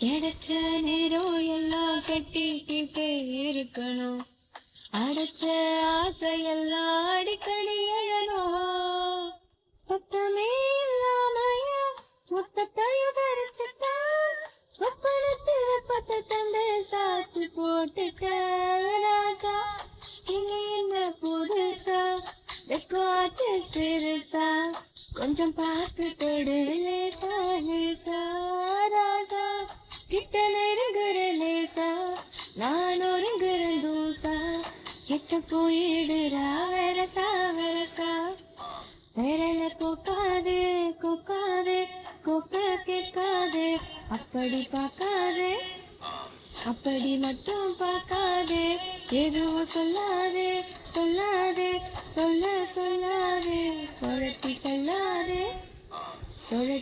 கிடைச்ச நேரம் எல்லாம் கட்டிக்கிட்டே இருக்கணும். அடைச்ச ஆசையெல்லாம் அடிக்கடி எழணும். சத்தமே இல்லாமையா மொத்தத்தையும் சரிச்சுட்டா, சொப்பனத்தில் பத்த தந்து சாச்சு போட்டுட்ட ராசா. இனி என்ன புதுசா வெக்காச்சு சிறுசா, கொஞ்சம் பார்த்து தொடு லேசா லேசா ராசா. கிட்ட நெருங்குற லேசா, நான் ஒருங்குற தூசா. கிட்ட போயிடுறா வெரசா வெரசா. விரல கோக்காதே கோக்காதே கோக்க கேட்காதே, அப்படி பார்க்காதே அப்படி மட்டும் பார்க்காதே. எதுவும் சொல்லாதே சொல்லாதே சொல்ல சொல்லாதே, சொழட்டி சொல்லாதே சொழட்டி